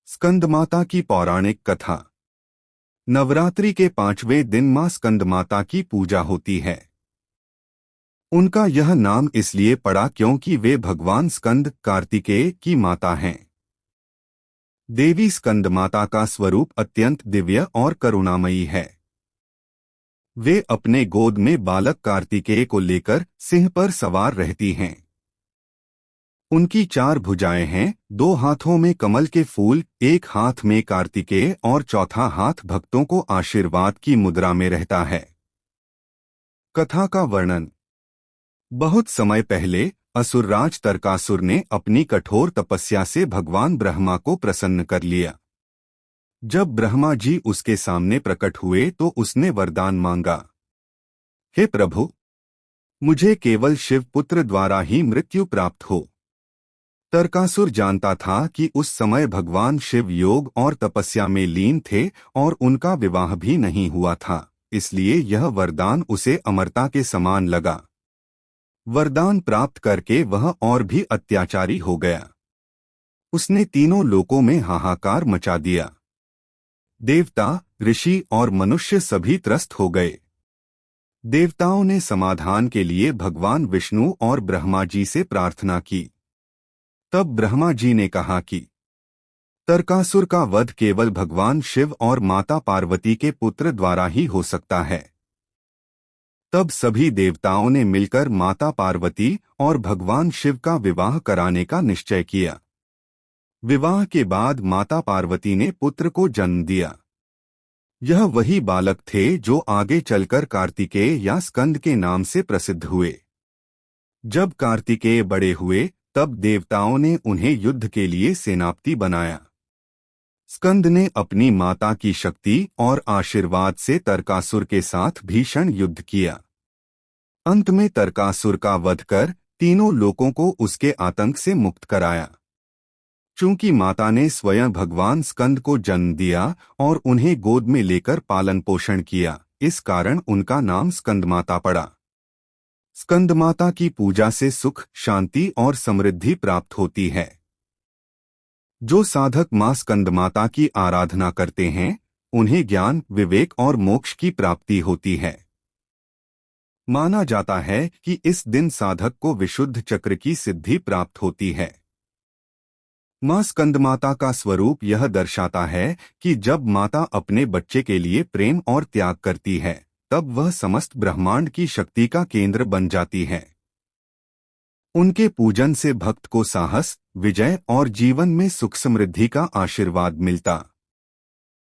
स्कंदमाता की पौराणिक कथा। नवरात्रि के 5वें दिन मां स्कंदमाता की पूजा होती है। उनका यह नाम इसलिए पड़ा क्योंकि वे भगवान स्कंद कार्तिकेय की माता हैं। देवी स्कंदमाता का स्वरूप अत्यंत दिव्य और करुणामयी है। वे अपने गोद में बालक कार्तिकेय को लेकर सिंह पर सवार रहती हैं। उनकी 4 भुजाएं हैं, 2 हाथों में कमल के फूल, एक हाथ में कार्तिकेय और चौथा हाथ भक्तों को आशीर्वाद की मुद्रा में रहता है। कथा का वर्णन। बहुत समय पहले असुरराज तरकासुर ने अपनी कठोर तपस्या से भगवान ब्रह्मा को प्रसन्न कर लिया। जब ब्रह्मा जी उसके सामने प्रकट हुए तो उसने वरदान मांगा, हे प्रभु, मुझे केवल शिव पुत्र द्वारा ही मृत्यु प्राप्त हो। तरकासुर जानता था कि उस समय भगवान शिव योग और तपस्या में लीन थे और उनका विवाह भी नहीं हुआ था, इसलिए यह वरदान उसे अमरता के समान लगा। वरदान प्राप्त करके वह और भी अत्याचारी हो गया। उसने तीनों लोकों में हाहाकार मचा दिया। देवता, ऋषि और मनुष्य सभी त्रस्त हो गए। देवताओं ने समाधान के लिए भगवान विष्णु और ब्रह्मा जी से प्रार्थना की। तब ब्रह्मा जी ने कहा कि तरकासुर का वध केवल भगवान शिव और माता पार्वती के पुत्र द्वारा ही हो सकता है। तब सभी देवताओं ने मिलकर माता पार्वती और भगवान शिव का विवाह कराने का निश्चय किया। विवाह के बाद माता पार्वती ने पुत्र को जन्म दिया। यह वही बालक थे जो आगे चलकर कार्तिकेय या स्कंद के नाम से प्रसिद्ध हुए। जब कार्तिकेय बड़े हुए तब देवताओं ने उन्हें युद्ध के लिए सेनापति बनाया। स्कंद ने अपनी माता की शक्ति और आशीर्वाद से तरकासुर के साथ भीषण युद्ध किया। अंत में तरकासुर का वध कर तीनों लोकों को उसके आतंक से मुक्त कराया। चूंकि माता ने स्वयं भगवान स्कंद को जन्म दिया और उन्हें गोद में लेकर पालन पोषण किया, इस कारण उनका नाम स्कंदमाता पड़ा। स्कंदमाता की पूजा से सुख, शांति और समृद्धि प्राप्त होती है। जो साधक मां स्कंदमाता की आराधना करते हैं, उन्हें ज्ञान, विवेक और मोक्ष की प्राप्ति होती है। माना जाता है कि इस दिन साधक को विशुद्ध चक्र की सिद्धि प्राप्त होती है। मां स्कंदमाता का स्वरूप यह दर्शाता है कि जब माता अपने बच्चे के लिए प्रेम और त्याग करती है, तब वह समस्त ब्रह्मांड की शक्ति का केंद्र बन जाती है। उनके पूजन से भक्त को साहस, विजय और जीवन में सुख समृद्धि का आशीर्वाद मिलता।